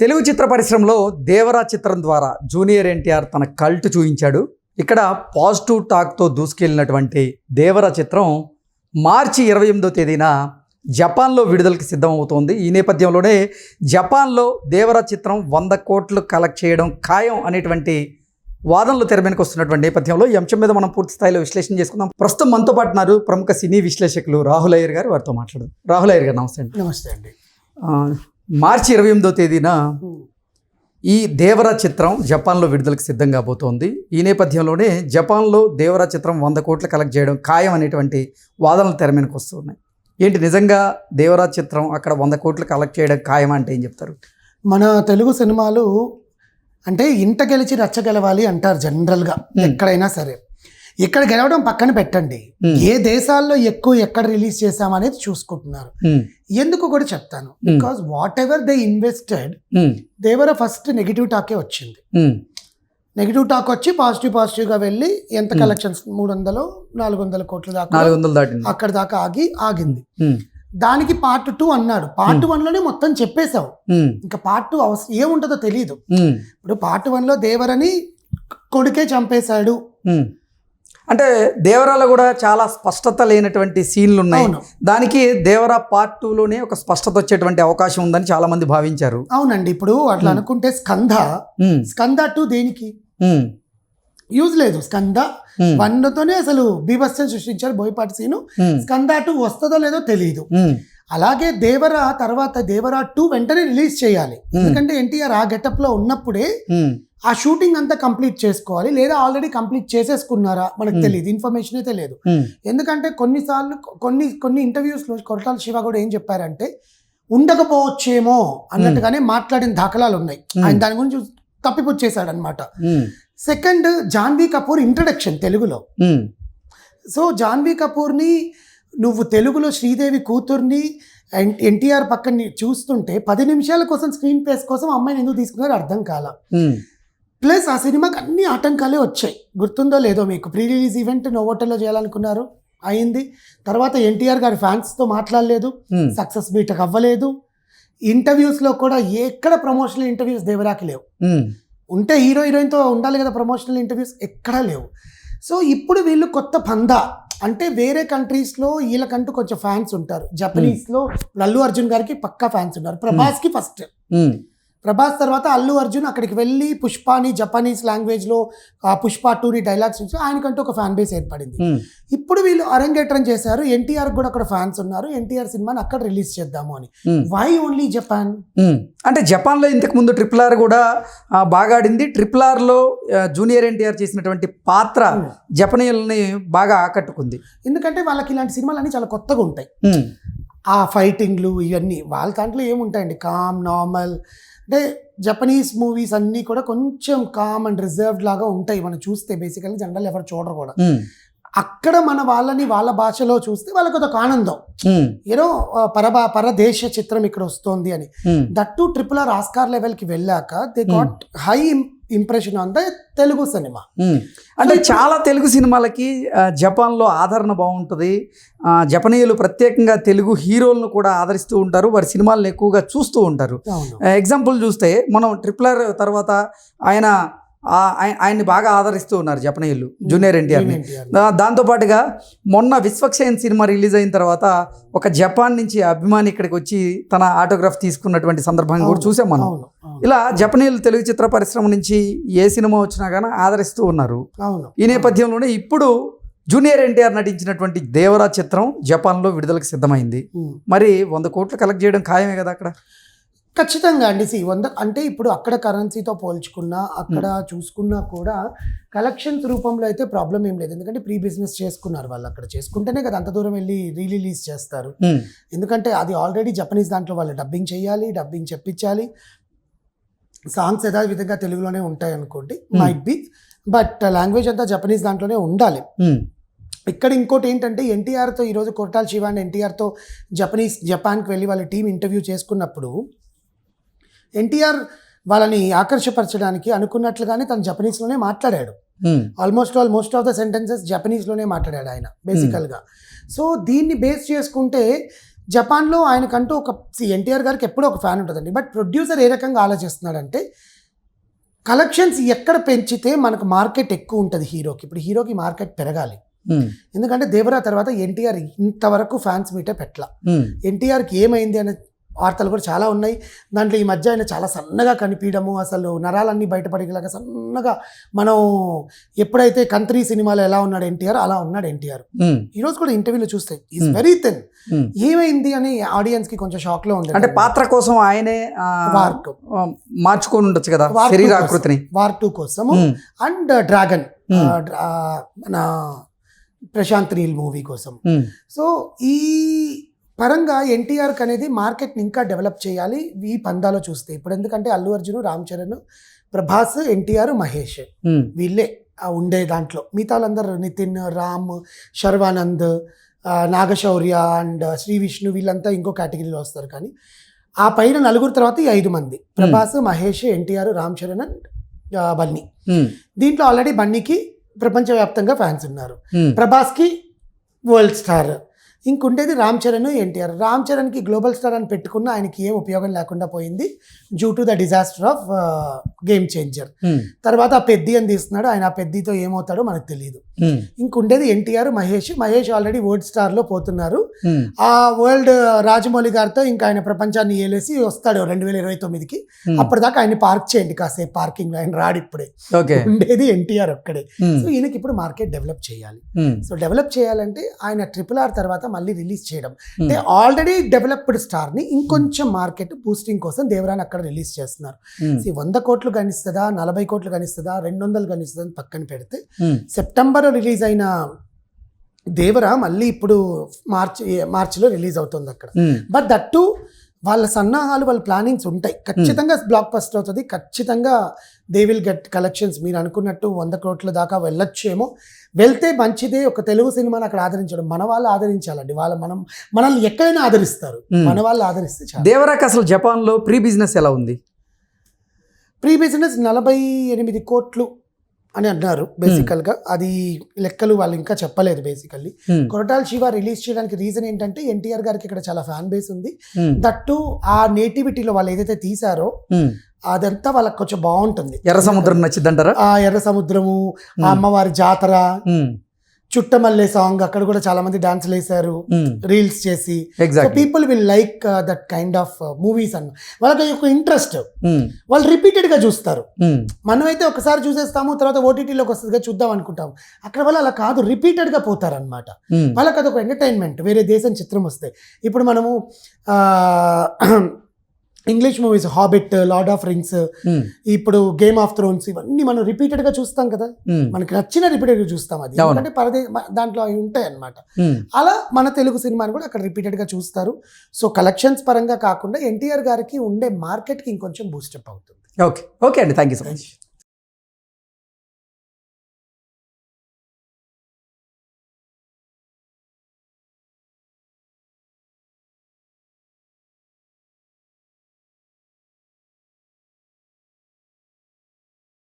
తెలుగు చిత్ర పరిశ్రమలో దేవరా చిత్రం ద్వారా జూనియర్ ఎన్టీఆర్ తన కల్ట్ చూపించాడు. ఇక్కడ పాజిటివ్ టాక్తో దూసుకెళ్ళినటువంటి దేవరా చిత్రం మార్చి 28వ తేదీన జపాన్లో విడుదలకి సిద్ధమవుతోంది. ఈ నేపథ్యంలోనే జపాన్లో దేవరా చిత్రం 100 కోట్లు కలెక్ట్ చేయడం ఖాయం అనేటువంటి వాదనలు తెర మీదకి వస్తున్నటువంటి నేపథ్యంలో ఈ అంశం మీద మనం పూర్తి స్థాయిలో విశ్లేషణ చేసుకుందాం. ప్రస్తుతం మనతో పాటు ఉన్నారు ప్రముఖ సినీ విశ్లేషకులు రాహుల్ అయ్యర్ గారు. వారితో మాట్లాడదాం. రాహుల్ అయ్యర్ గారు నమస్తే అండి. నమస్తే అండి. మార్చి 28వ తేదీన ఈ దేవరా చిత్రం జపాన్లో విడుదలకు సిద్ధం కాబోతోంది. ఈ నేపథ్యంలోనే జపాన్లో దేవరా చిత్రం 100 కోట్లు కలెక్ట్ చేయడం ఖాయం అనేటువంటి వాదనలు తెర మీదకి వస్తున్నాయి. ఏంటి నిజంగా దేవరా చిత్రం అక్కడ 100 కోట్లు కలెక్ట్ చేయడం ఖాయం అంటే ఏం చెప్తారు? మన తెలుగు సినిమాలు అంటే ఇంట గెలిచి రచ్చ గెలవాలి అంటారు జనరల్గా, ఎక్కడైనా సరే. ఇక్కడ గెలవడం పక్కన పెట్టండి, ఏ దేశాల్లో ఎక్కువ ఎక్కడ రిలీజ్ చేసామనేది చూసుకుంటున్నారు. ఎందుకు కూడా చెప్తాను. Because whatever they invested Devara first negative టాకే వచ్చింది. నెగిటివ్ టాక్ వచ్చి పాజిటివ్గా వెళ్ళి ఎంత కలెక్షన్స్ 300-400 కోట్ల దాకా అక్కడ దాకా ఆగింది. దానికి పార్ట్ 2 అన్నాడు. పార్ట్ 1లోనే మొత్తం చెప్పేశావు. ఇంకా పార్ట్ 2 ఏముంటుందో తెలియదు. ఇప్పుడు పార్ట్ 1లో దేవరని కొడుకే చంపేశాడు అంటే దేవరాలో కూడా చాలా స్పష్టత లేనటువంటి సీన్లు ఉన్నాయి. దానికి దేవరా పార్ట్ 2లోనే ఒక స్పష్టత వచ్చేటువంటి అవకాశం ఉందని చాలా మంది భావించారు. అవునండి. ఇప్పుడు అట్లా అనుకుంటే స్కంద 2 దేనికి యూజ్ లేదు. స్కంద 1తోనే అసలు బీభత్సం సృష్టించారు బోయపాటి సీను. స్కంద 2 వస్తుందో లేదో తెలియదు. అలాగే దేవరా తర్వాత దేవరా 2 వెంటనే రిలీజ్ చేయాలి. ఎందుకంటే ఎన్టీఆర్ ఆ గెటప్ లో ఉన్నప్పుడే ఆ షూటింగ్ అంతా కంప్లీట్ చేసుకోవాలి. లేదా ఆల్రెడీ కంప్లీట్ చేసేసుకున్నారా మనకు తెలియదు, ఇన్ఫర్మేషన్ అయితే లేదు. ఎందుకంటే కొన్నిసార్లు కొన్ని ఇంటర్వ్యూస్ లో కొరటాల శివ కూడా ఏం చెప్పారంటే ఉండకపోవచ్చేమో అన్నట్టుగానే మాట్లాడిన దాఖలాలు ఉన్నాయి. ఆయన దాని గురించి తప్పిపుచ్చేశాడు అనమాట. సెకండ్, జాన్వీ కపూర్ ఇంట్రడక్షన్ తెలుగులో. సో జాన్వీ కపూర్ని నువ్వు తెలుగులో శ్రీదేవి కూతుర్ని ఎన్టీఆర్ పక్కన చూస్తుంటే 10 నిమిషాల కోసం స్క్రీన్ ప్లేస్ కోసం అమ్మాయిని ఎందుకు తీసుకున్నారో అర్థం కాల. ప్లస్ ఆ సినిమాకి అన్ని ఆటంకాలే వచ్చాయి. గుర్తుందో లేదో మీకు, ప్రీ రిలీజ్ ఈవెంట్ నోవోటల్లో చేయాలనుకున్నారు, అయింది. తర్వాత ఎన్టీఆర్ గారి ఫ్యాన్స్తో మాట్లాడలేదు, సక్సెస్ మీట్ అవ్వలేదు. ఇంటర్వ్యూస్లో కూడా ఎక్కడ ప్రమోషనల్ ఇంటర్వ్యూస్ దేవరాకి లేవు. ఉంటే హీరోయిన్తో ఉండాలి కదా ప్రమోషనల్ ఇంటర్వ్యూస్, ఎక్కడా లేవు. సో ఇప్పుడు వీళ్ళు కొత్త పందా అంటే వేరే కంట్రీస్లో వీళ్ళకంటూ కొంచెం ఫ్యాన్స్ ఉంటారు. జపనీస్లో అల్లు అర్జున్ గారికి పక్కా ఫ్యాన్స్ ఉన్నారు. ప్రభాస్కి ఫస్ట్, ప్రభాస్ తర్వాత అల్లు అర్జున్ అక్కడికి వెళ్ళి పుష్పాని జపనీస్ లాంగ్వేజ్లో ఆ పుష్ప 2ని డైలాగ్స్ ఇచ్చి ఆయనకంటూ ఒక ఫ్యాన్ బేస్ ఏర్పడింది. ఇప్పుడు వీళ్ళు అరంగేట్రం చేశారు. ఎన్టీఆర్ కూడా అక్కడ ఫ్యాన్స్ ఉన్నారు. ఎన్టీఆర్ సినిమాని అక్కడ రిలీజ్ చేద్దాము అని. Why only Japan? అంటే జపాన్లో ఇంతకు ముందు RRR కూడా బాగా ఆడింది. RRRలో జూనియర్ ఎన్టీఆర్ చేసినటువంటి పాత్ర జపనీయుల్ని బాగా ఆకట్టుకుంది. ఎందుకంటే వాళ్ళకి ఇలాంటి సినిమాలు అన్నీ చాలా కొత్తగా ఉంటాయి. ఆ ఫైటింగ్లు ఇవన్నీ వాళ్ళ దాంట్లో ఏముంటాయండి, కామ్ నార్మల్. అంటే జపనీస్ మూవీస్ అన్నీ కూడా కొంచెం కామ్ అండ్ రిజర్వ్డ్ లాగా ఉంటాయి. మనం చూస్తే బేసికల్లీ జనరల్ ఎవరు చూడరు కూడా. అక్కడ మన వాళ్ళని వాళ్ళ భాషలో చూస్తే వాళ్ళకి ఒక ఆనందం, ఏదో పరదేశ చిత్రం ఇక్కడ వస్తుంది అని. దట్టు RRR ఆస్కార్ లెవెల్కి వెళ్ళాక they got high impression on the Telugu cinema. అంటే చాలా తెలుగు సినిమాలకి జపాన్లో ఆదరణ బాగుంటుంది. జపనీయులు ప్రత్యేకంగా తెలుగు హీరోలను కూడా ఆదరిస్తూ ఉంటారు, వారి సినిమాలను ఎక్కువగా చూస్తూ ఉంటారు. ఎగ్జాంపుల్ చూస్తే మనం RRR తర్వాత ఆయన్ని బాగా ఆదరిస్తూ ఉన్నారు జపనీయులు, జూనియర్ ఎన్టీఆర్ని. దాంతోపాటుగా మొన్న విశ్వక్సేన్ సినిమా రిలీజ్ అయిన తర్వాత ఒక జపాన్ నుంచి అభిమాని ఇక్కడికి వచ్చి తన ఆటోగ్రాఫ్ తీసుకున్నటువంటి సందర్భంగా కూడా చూసాం మనం. ఇలా జపనీయులు తెలుగు చిత్ర పరిశ్రమ నుంచి ఏ సినిమా వచ్చినా కానీ ఆదరిస్తూ ఉన్నారు. ఈ నేపథ్యంలోనే ఇప్పుడు జూనియర్ ఎన్టీఆర్ నటించినటువంటి దేవరా చిత్రం జపాన్లో విడుదలకు సిద్ధమైంది. మరి 100 కోట్లు కలెక్ట్ చేయడం ఖాయమే కదా అక్కడ? ఖచ్చితంగా అండి. 100 అంటే ఇప్పుడు అక్కడ కరెన్సీతో పోల్చుకున్నా అక్కడ చూసుకున్నా కూడా కలెక్షన్స్ రూపంలో అయితే ప్రాబ్లం ఏం లేదు. ఎందుకంటే ప్రీ బిజినెస్ చేసుకున్నారు వాళ్ళు. అక్కడ చేసుకుంటేనే కదా అంత దూరం వెళ్ళి రిలీజ్ చేస్తారు. ఎందుకంటే అది ఆల్రెడీ జపనీస్ దాంట్లో వాళ్ళు డబ్బింగ్ చేయాలి, డబ్బింగ్ చెప్పించాలి. సాంగ్స్ యథావిధంగా తెలుగులోనే ఉంటాయి అనుకోండి, మైట్ బి, బట్ లాంగ్వేజ్ అంతా జపనీస్ దాంట్లోనే ఉండాలి. ఇక్కడ ఇంకోటి ఏంటంటే ఎన్టీఆర్తో ఈరోజు కొరటాల శివ అండ్ ఎన్టీఆర్తో జపాన్కి వెళ్ళి వాళ్ళ టీం ఇంటర్వ్యూ చేసుకున్నప్పుడు ఎన్టీఆర్ వాళ్ళని ఆకర్షపరచడానికి అనుకున్నట్లుగానే తను జపనీస్లోనే మాట్లాడాడు. మోస్ట్ ఆఫ్ ద సెంటెన్సెస్ జపనీస్లోనే మాట్లాడాడు ఆయన బేసికల్గా. సో దీన్ని బేస్ చేసుకుంటే జపాన్లో ఆయనకంటూ ఒక ఎన్టీఆర్ గారికి ఎప్పుడూ ఒక ఫ్యాన్ ఉంటుందండి. బట్ ప్రొడ్యూసర్ ఏ రకంగా ఆలోచిస్తున్నాడంటే కలెక్షన్స్ ఎక్కడ పెంచితే మనకు మార్కెట్ ఎక్కువ ఉంటుంది హీరోకి. ఇప్పుడు హీరోకి మార్కెట్ పెరగాలి. ఎందుకంటే దేవరా తర్వాత ఎన్టీఆర్ ఇంతవరకు ఫ్యాన్స్ మీటే పెట్టల. ఎన్టీఆర్కి ఏమైంది అనే వార్తలు కూడా చాలా ఉన్నాయి. దాంట్లో ఈ మధ్య ఆయన చాలా సన్నగా కనిపించడము, అసలు నరాలన్నీ బయటపడేలాగా సన్నగా, మనం ఎప్పుడైతే కంత్రీ సినిమాలో ఎలా ఉన్నాడు ఎన్టీఆర్ అలా ఉన్నాడు ఎన్టీఆర్. ఈరోజు కూడా ఇంటర్వ్యూలో చూస్తే ఈజ్ వెరీ థిన్. ఏమైంది అని ఆడియన్స్ కి కొంచెం షాక్ లో ఉంది. అంటే పాత్ర కోసం ఆయనే మార్చుకొని ఉండొచ్చు కదా శరీరాకృతిని. వార్ 2 కోసము అండ్ డ్రాగన్ మన ప్రశాంత్ నీల్ మూవీ కోసం. సో ఈ పరంగా ఎన్టీఆర్కి అనేది మార్కెట్ని ఇంకా డెవలప్ చేయాలి ఈ పందాలో చూస్తే. ఇప్పుడు ఎందుకంటే అల్లు అర్జున్, రామ్ చరణ్, ప్రభాస్, ఎన్టీఆర్, మహేష్ వీళ్ళే ఉండే దాంట్లో. మిగతా వాళ్ళందరూ నితిన్, రామ్, శర్వానంద్, నాగశౌర్య అండ్ శ్రీ విష్ణు వీళ్ళంతా ఇంకో కేటగిరీలో వస్తారు. కానీ ఆ పైన నలుగురు తర్వాత ఈ 5 మంది ప్రభాస్, మహేష్, ఎన్టీఆర్, రామ్ చరణ్ అండ్ బన్నీ. దీంట్లో ఆల్రెడీ బన్నీకి ప్రపంచవ్యాప్తంగా ఫ్యాన్స్ ఉన్నారు. ప్రభాస్కి వరల్డ్ స్టార్. ఇంకుండేది రామ్ చరణ్, ఎన్టీఆర్. రామ్ చరణ్కి గ్లోబల్ స్టార్ అని పెట్టుకున్న ఆయనకి ఏం ఉపయోగం లేకుండా పోయింది due to the disaster of Game Changer. తర్వాత ఆ పెద్ది అని తీస్తున్నాడు ఆయన. ఆ పెద్దితో ఏమవుతాడో మనకు తెలియదు. ఇంకుండేది ఎన్టీఆర్, మహేష్ ఆల్రెడీ వరల్డ్ స్టార్లో పోతున్నారు. ఆ వరల్డ్ రాజమౌళి గారితో ఇంకా ఆయన ప్రపంచాన్ని ఏలేసి వస్తాడు 2029కి. అప్పటిదాకా ఆయన పార్క్ చేయండి కాసేపు పార్కింగ్. ఆయన రాడు ఇప్పుడే. ఉండేది ఎన్టీఆర్ ఒక్కడే. సో ఈయనకి ఇప్పుడు మార్కెట్ డెవలప్ చేయాలి. సో డెవలప్ చేయాలంటే ఆయన RRR తర్వాత మళ్ళీ రిలీజ్ చేయడం అంటే ఆల్రెడీ డెవలప్డ్ స్టార్ ని ఇంకొంచెం మార్కెట్ బూస్టింగ్ కోసం దేవరాని అక్కడ రిలీజ్ చేస్తున్నారు. 100 కోట్లు గణిస్తుందా, 40 కోట్లు గణిస్తుందా, 200 గణిస్తుందా అని పక్కన పెడితే సెప్టెంబర్ రిలీజ్ అయిన దేవరా మళ్ళీ ఇప్పుడు మార్చిలో రిలీజ్ అవుతుంది అక్కడ. బట్ దట్టు వాళ్ళ సన్నాహాలు, వాళ్ళ ప్లానింగ్స్ ఉంటాయి. ఖచ్చితంగా బ్లాక్ బస్టర్ అవుతుంది. ఖచ్చితంగా దే విల్ గెట్ కలెక్షన్స్. మీరు అనుకున్నట్టు 100 కోట్ల దాకా వెళ్ళొచ్చేమో. వెళ్తే మంచిదే. ఒక తెలుగు సినిమాని అక్కడ ఆదరించడం, మన వాళ్ళు ఆదరించాలండి. మనల్ని ఎక్కడైనా ఆదరిస్తారు, మన వాళ్ళు ఆదరిస్తే చాలు. దేవరాకి అసలు జపాన్లో ప్రీ బిజినెస్ ఎలా ఉంది? ప్రీ బిజినెస్ 48 కోట్లు అని అన్నారు బేసికల్గా. అది లెక్కలు వాళ్ళు ఇంకా చెప్పలేదు బేసికల్లీ. కొరటాల శివ రిలీజ్ చేయడానికి రీజన్ ఏంటంటే ఎన్టీఆర్ గారికి ఇక్కడ చాలా ఫ్యాన్ బేస్ ఉంది. దట్టు ఆ నేటివిటీలో వాళ్ళు ఏదైతే తీసారో అదంతా వాళ్ళకి కొంచెం బాగుంటుంది. ఎర్ర సముద్రం నచ్చిందంటారా? ఆ ఎర్ర సముద్రము, ఆ అమ్మవారి జాతర, చుట్టమల్లే సాంగ్, అక్కడ కూడా చాలా మంది డాన్స్లు వేశారు రీల్స్ చేసి. People will like that kind of movies అన్న వాళ్ళకి ఒక ఇంట్రెస్ట్. వాళ్ళు రిపీటెడ్ గా చూస్తారు. మనమైతే ఒకసారి చూసేస్తాము, తర్వాత ఓటీటీలోకి వస్తుంది చూద్దాం అనుకుంటాము. అక్కడ వాళ్ళు అలా కాదు, రిపీటెడ్ గా పోతారు అనమాట. వాళ్ళకి అదొక ఎంటర్టైన్మెంట్. వేరే దేశం చిత్రం వస్తే ఇప్పుడు మనము English movies habit, lord of rings, ఇప్పుడు గేమ్ ఆఫ్ థ్రోన్స్, ఇవన్నీ మనం రిపీటెడ్ గా చూస్తాం కదా. మనకి నచ్చిన రిపీటెడ్ గా చూస్తాం. అది ఎందుకంటే దాంట్లో అవి ఉంటాయి అనమాట. అలా మన తెలుగు సినిమాని కూడా అక్కడ రిపీటెడ్ గా చూస్తారు. సో కలెక్షన్స్ పరంగా కాకుండా ఎన్టీఆర్ గారికి ఉండే మార్కెట్ కి ఇంకొంచెం బూస్టప్ అవుతుంది. ఓకే అండి, థ్యాంక్ యూ సో మచ్.